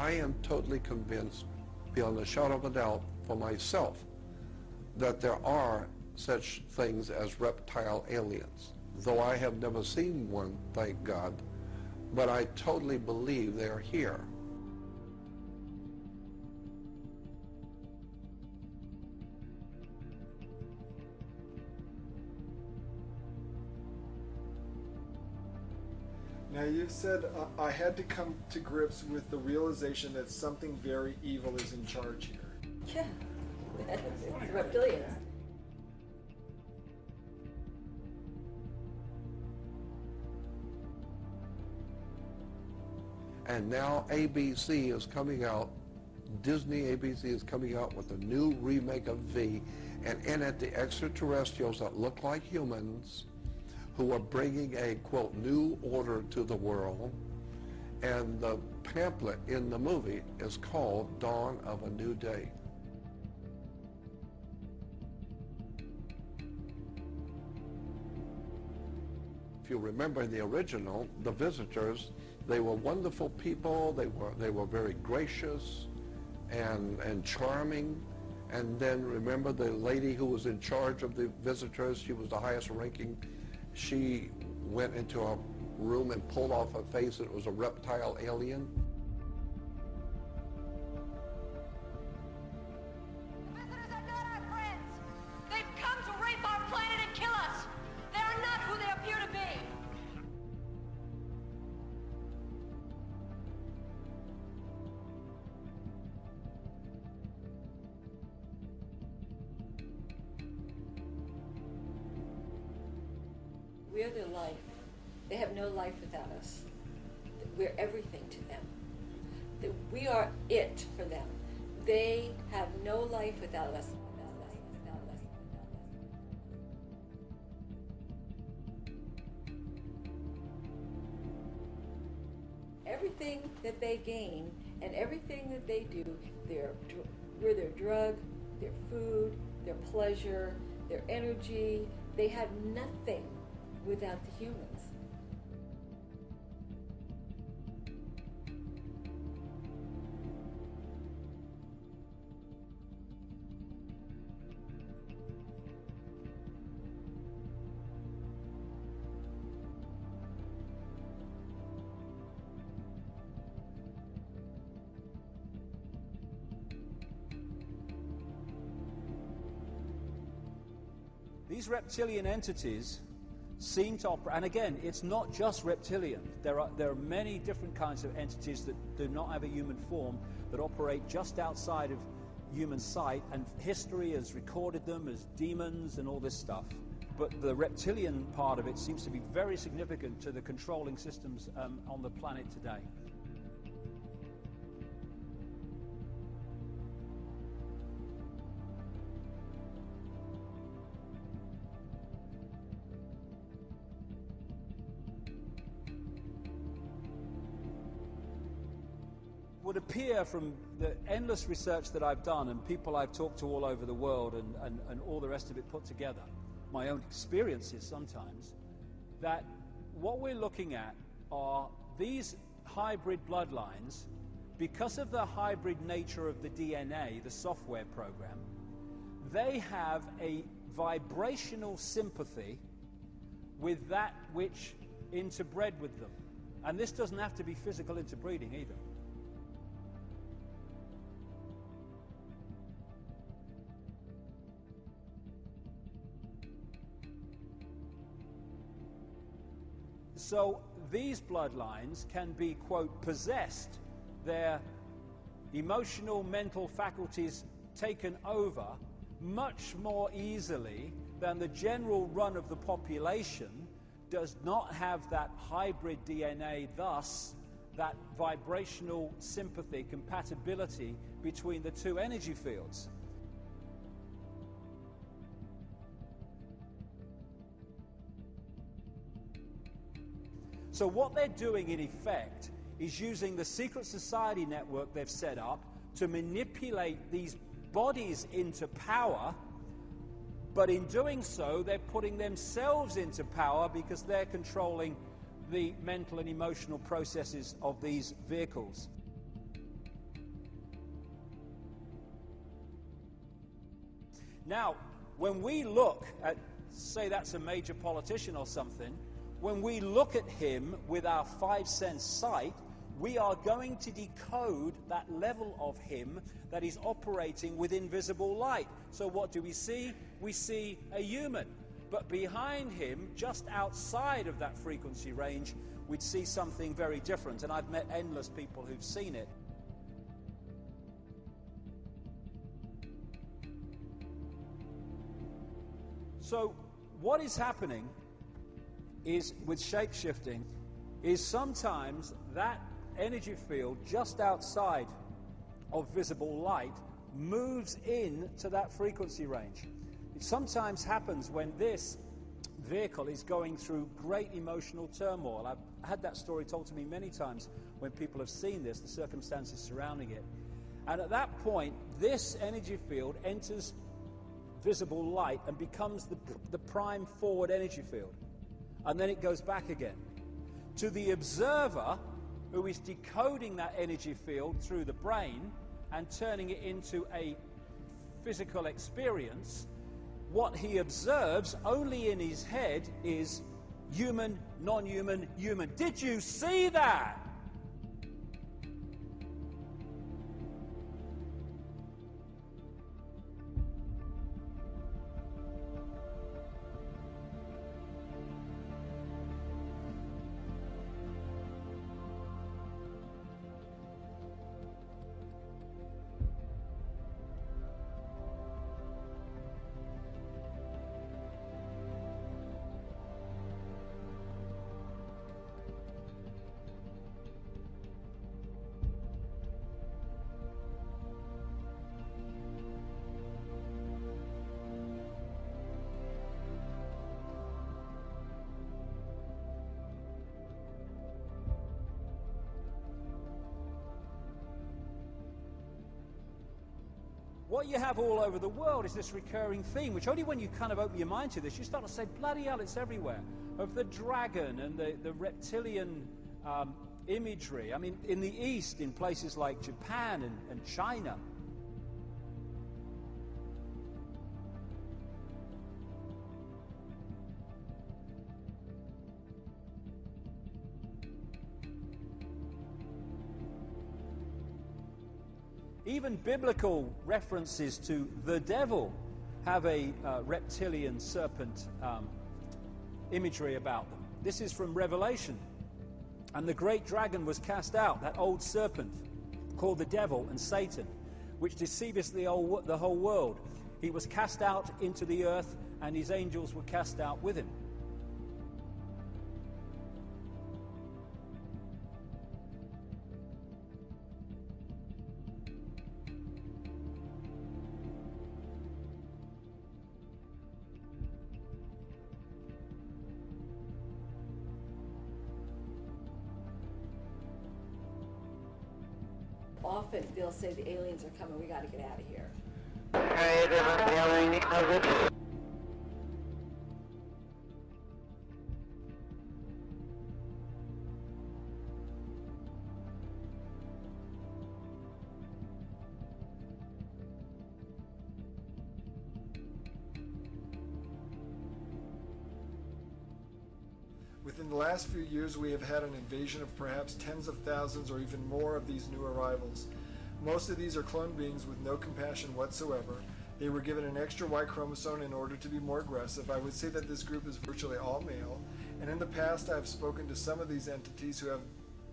I am totally convinced, beyond a shadow of a doubt for myself, that there are such things as reptile aliens. Though I have never seen one, thank God, but I totally believe they are here. Now you've said I had to come to grips with the realization that something very evil is in charge here. Yeah, it's reptilians. And now ABC is coming out, Disney ABC is coming out with a new remake of V, and in it the extraterrestrials that look like humans who are bringing a, quote, new order to the world. And the pamphlet in the movie is called Dawn of a New Day. If you remember the original, the visitors, they were wonderful people, they were very gracious and charming. And then remember the lady who was in charge of the visitors, she was the highest ranking. She went into a room and pulled off her face, and it was a reptile alien. The visitors are not our friends. They've come to rape our planet and kill us. They are not who they appear to be. We're their life. They have no life without us. We're everything to them. We are it for them. They have no life without us. Everything that they gain and everything that they do, we're their drug, their food, their pleasure, their energy. They have nothing without the humans. These reptilian entities seem to operate, and again, it's not just reptilian. There are many different kinds of entities that do not have a human form, that operate just outside of human sight, and history has recorded them as demons and all this stuff. But the reptilian part of it seems to be very significant to the controlling systems on the planet today. Would appear from the endless research that I've done and people I've talked to all over the world and all the rest of it put together, my own experiences sometimes, that what we're looking at are these hybrid bloodlines. Because of the hybrid nature of the DNA, the software program, they have a vibrational sympathy with that which interbred with them. And this doesn't have to be physical interbreeding either. So these bloodlines can be, quote, possessed, their emotional, mental faculties taken over much more easily than the general run of the population does not have that hybrid DNA, thus that vibrational sympathy, compatibility between the two energy fields. So what they're doing, in effect, is using the secret society network they've set up to manipulate these bodies into power, but in doing so, they're putting themselves into power because they're controlling the mental and emotional processes of these vehicles. Now, when we look at, say that's a major politician or something, when we look at him with our five-sense sight, we are going to decode that level of him that is operating with invisible light. So what do we see? We see a human. But behind him, just outside of that frequency range, we'd see something very different. And I've met endless people who've seen it. So what is happening is, with shape-shifting, is sometimes that energy field just outside of visible light moves in to that frequency range. It sometimes happens when this vehicle is going through great emotional turmoil. I've had that story told to me many times when people have seen this, the circumstances surrounding it. And at that point, this energy field enters visible light and becomes the prime forward energy field. And then it goes back again. To the observer, who is decoding that energy field through the brain and turning it into a physical experience, what he observes only in his head is human, non-human, human. Did you see that? What you have all over the world is this recurring theme, which only when you kind of open your mind to this, you start to say, bloody hell, it's everywhere. Of the dragon and the reptilian imagery. I mean, in the East, in places like Japan and China. Even biblical references to the devil have a reptilian serpent imagery about them. This is from Revelation. And the great dragon was cast out, that old serpent called the devil and Satan, which deceiveth the whole world. He was cast out into the earth, and his angels were cast out with him. Often they'll say the aliens are coming, we got to get out of here. Within the last few years, we have had an invasion of perhaps tens of thousands or even more of these new arrivals. Most of these are clone beings with no compassion whatsoever. They were given an extra Y chromosome in order to be more aggressive. I would say that this group is virtually all male, and in the past I have spoken to some of these entities who have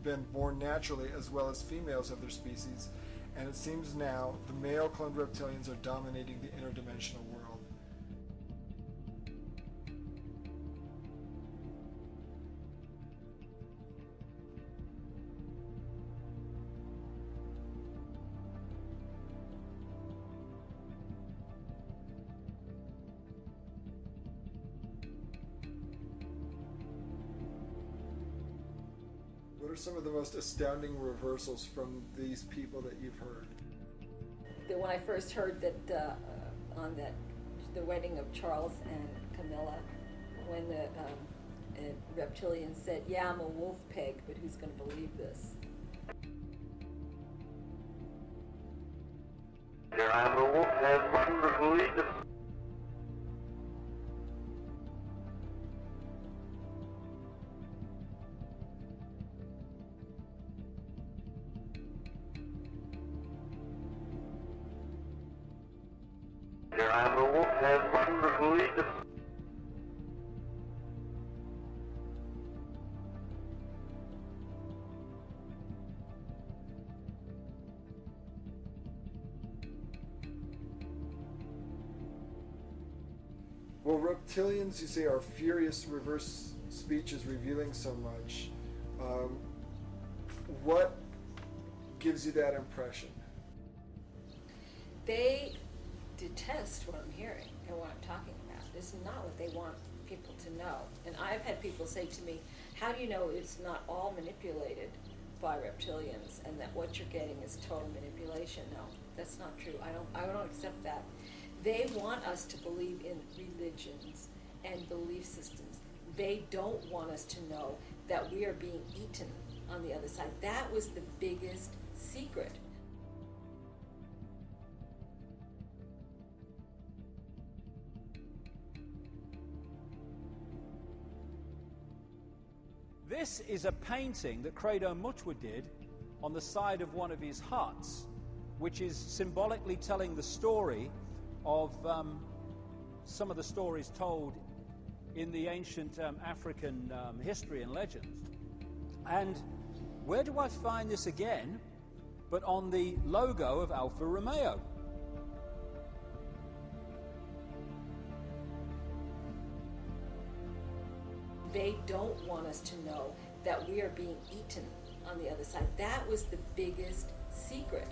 been born naturally as well as females of their species, and it seems now the male cloned reptilians are dominating the interdimensional world. What are some of the most astounding reversals from these people that you've heard? When I first heard that on the wedding of Charles and Camilla, when the reptilian said, "Yeah, I'm a wolf pig, but who's going to believe this?" I'm a wolf, has one to believe it. here. I'm the wolf has wonderfully. Well, reptilians, you say, are furious. Reverse speech is revealing so much. What gives you that impression? They detest what I'm hearing and what I'm talking about. This is not what they want people to know. And I've had people say to me, how do you know it's not all manipulated by reptilians and that what you're getting is total manipulation? No, that's not true. I don't accept that. They want us to believe in religions and belief systems. They don't want us to know that we are being eaten on the other side. That was the biggest secret. This is a painting that Credo Mutwa did on the side of one of his huts, which is symbolically telling the story of some of the stories told in the ancient African history and legends. And where do I find this again but on the logo of Alfa Romeo? They don't want us to know that we are being eaten on the other side. That was the biggest secret.